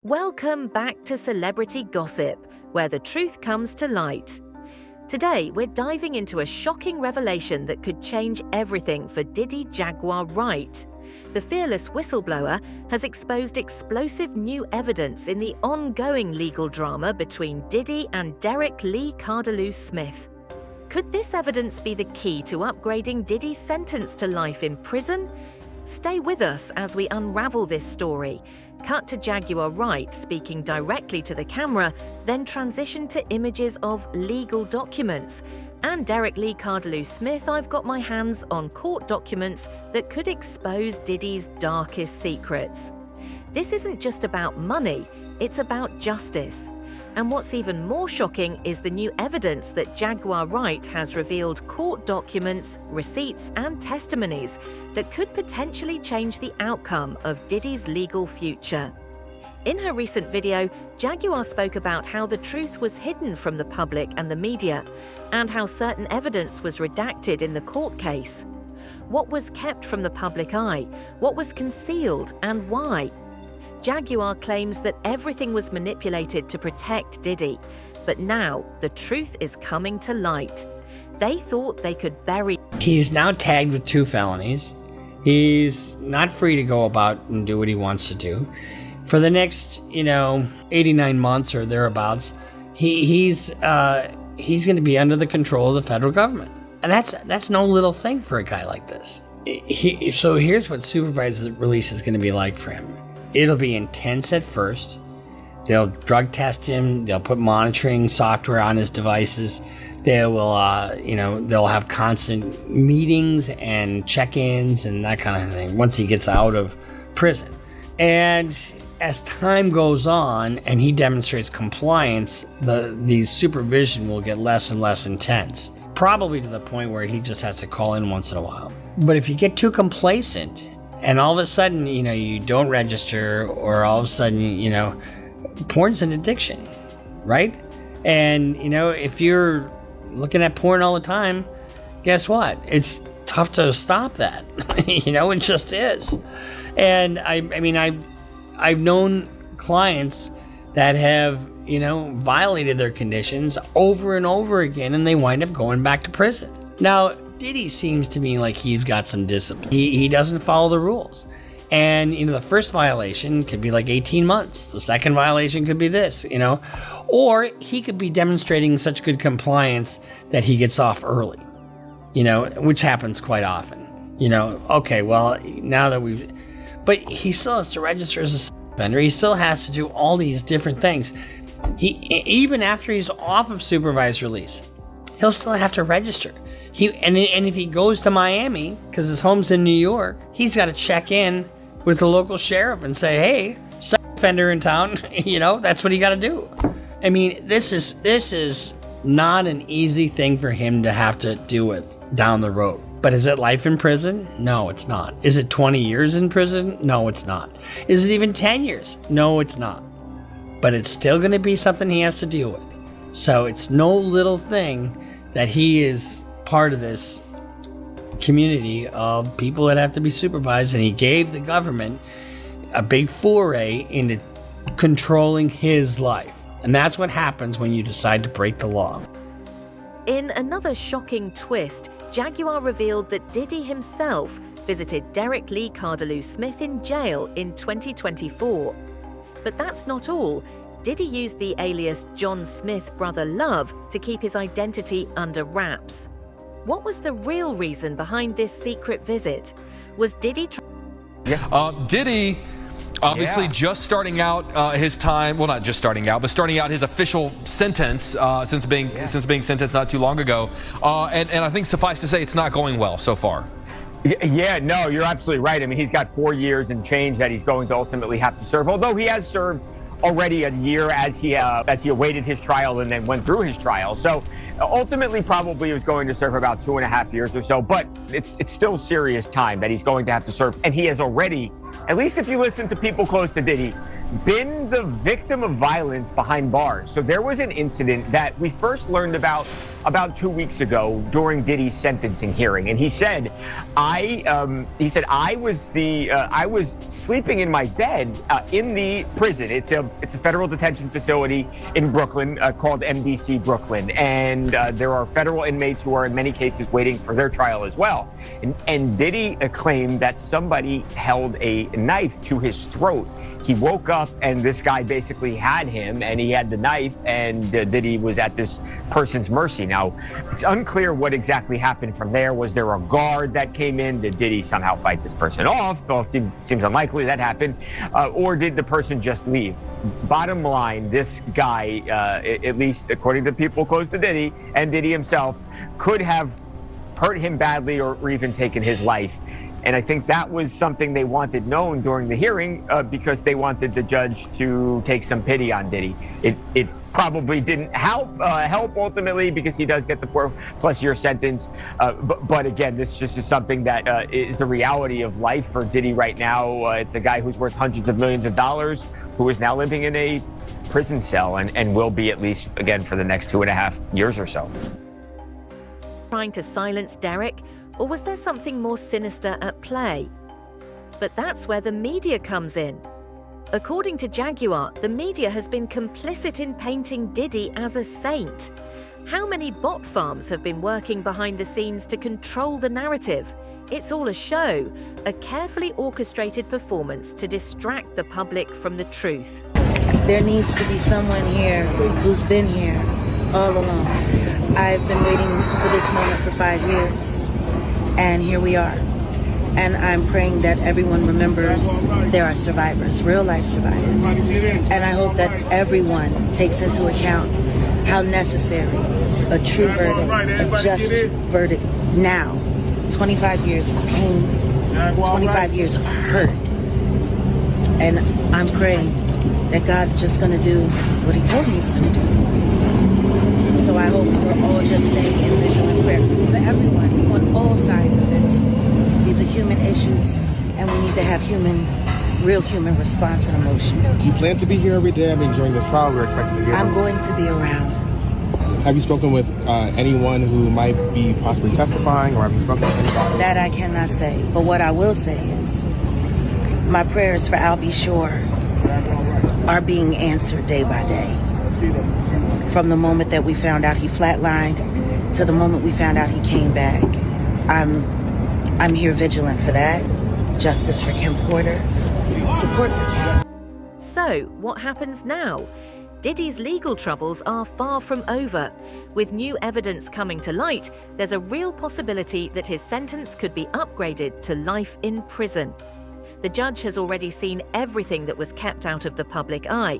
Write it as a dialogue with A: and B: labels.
A: Welcome back to Celebrity Gossip, where the truth comes to light. Today, we're diving into a shocking revelation that could change everything for Diddy Jaguar Wright. The fearless whistleblower has exposed explosive new evidence in the ongoing legal drama between Diddy and Derek Lee Cardalou Smith. Could this evidence be the key to upgrading Diddy's sentence to life in prison? Stay with us as we unravel this story. Cut to Jaguar Wright speaking directly to the camera, then transition to images of legal documents. And Derek Lee Cardalou Smith, I've got my hands on court documents that could expose Diddy's darkest secrets. This isn't just about money, it's about justice. And what's even more shocking is the new evidence that Jaguar Wright has revealed court documents, receipts, and testimonies that could potentially change the outcome of Diddy's legal future. In her recent video, Jaguar spoke about how the truth was hidden from the public and the media, and how certain evidence was redacted in the court case. What was kept from the public eye? What was concealed, and why? Jaguar claims that everything was manipulated to protect Diddy, but now the truth is coming to light. They thought they could bury.
B: He's now tagged with 2 felonies. He's not free to go about and do what he wants to do. For the next, 89 months or thereabouts, he's going to be under the control of the federal government. And that's no little thing for a guy like this. So here's what supervised release is going to be like for him. It'll be intense at first. They'll drug test him. They'll put monitoring software on his devices. They will, they'll have constant meetings and check-ins and that kind of thing once he gets out of prison. And as time goes on and he demonstrates compliance, the supervision will get less and less intense, probably to the point where he just has to call in once in a while. But if you get too complacent, and all of a sudden, you don't register, or all of a sudden, porn's an addiction, right? And, if you're looking at porn all the time, guess what? It's tough to stop that. It just is. And I've known clients that have, violated their conditions over and over again, and they wind up going back to prison. Now, Diddy seems to me like he's got some discipline. He doesn't follow the rules. And, the first violation could be like 18 months. The second violation could be this, Or he could be demonstrating such good compliance that he gets off early, which happens quite often. Okay, well, now that but he still has to register as a sex offender. He still has to do all these different things. Even after he's off of supervised release, he'll still have to register. And if he goes to Miami, because his home's in New York, he's got to check in with the local sheriff and say, hey, sex offender in town, that's what he got to do. This is not an easy thing for him to have to deal with down the road. But is it life in prison? No, it's not. Is it 20 years in prison? No, it's not. Is it even 10 years? No, it's not. But it's still going to be something he has to deal with. So it's no little thing that he is part of this community of people that have to be supervised, and he gave the government a big foray into controlling his life. And that's what happens when you decide to break the law.
A: In another shocking twist, Jaguar revealed that Diddy himself visited Derek Lee Cardalou Smith in jail in 2024. But that's not all. Diddy used the alias John Smith Brother Love to keep his identity under wraps. What was the real reason behind this secret visit? Was Diddy
C: Diddy obviously just starting out his time, well, not just starting out, but starting out his official sentence since being sentenced not too long ago. And I think suffice to say it's not going well so far.
D: Yeah, no, you're absolutely right. He's got 4 years and change that he's going to ultimately have to serve, although he has served already a year as he awaited his trial and then went through his trial. So ultimately probably he was going to serve about 2.5 years or so, but it's still serious time that he's going to have to serve. And he has already, at least if you listen to people close to Diddy, been the victim of violence behind bars. So there was an incident that we first learned about 2 weeks ago during Diddy's sentencing hearing, and he said, I was sleeping in my bed in the prison. It's a federal detention facility in Brooklyn called MDC Brooklyn, and there are federal inmates who are in many cases waiting for their trial as well. And Diddy claimed that somebody held a knife to his throat. He woke up and this guy basically had him, and he had the knife, and Diddy was at this person's mercy. Now, it's unclear what exactly happened from there. Was there a guard that came in? Did Diddy somehow fight this person off? Well, seems unlikely that happened. Or did the person just leave? Bottom line, this guy, at least according to people close to Diddy and Diddy himself, could have hurt him badly or even taken his life. And I think that was something they wanted known during the hearing because they wanted the judge to take some pity on Diddy. It probably didn't help ultimately because he does get the 4+ year sentence. But again, this just is something that is the reality of life for Diddy right now. It's a guy who's worth hundreds of millions of dollars who is now living in a prison cell and will be at least, again, for the next 2.5 years or so.
A: Trying to silence Derek? Or was there something more sinister at play? But that's where the media comes in. According to Jaguar, the media has been complicit in painting Diddy as a saint. How many bot farms have been working behind the scenes to control the narrative? It's all a show, a carefully orchestrated performance to distract the public from the truth.
E: There needs to be someone here who's been here all along. I've been waiting for this moment for 5 years. And here we are. And I'm praying that everyone remembers there are survivors, real life survivors. And I hope that everyone takes into account how necessary a true verdict, a just verdict now. 25 years of pain, 25 years of hurt. And I'm praying that God's just going to do what he told me he's going to do. So I hope we're all just staying in vigilant prayer for everyone on all sides of this. These are human issues, and we need to have real human response and emotion.
F: Do you plan to be here every day? I mean, during this trial, we're expected to hear.
E: I'm going to be around.
F: Have you spoken with anyone who might be possibly testifying, or have you spoken with anybody?
E: That I cannot say. But what I will say is my prayers for Al B. Shore are being answered day by day. From the moment that we found out he flatlined to the moment we found out he came back. I'm here vigilant for that. Justice for Kim Porter. Support for Kim.
A: So, what happens now? Diddy's legal troubles are far from over. With new evidence coming to light, there's a real possibility that his sentence could be upgraded to life in prison. The judge has already seen everything that was kept out of the public eye,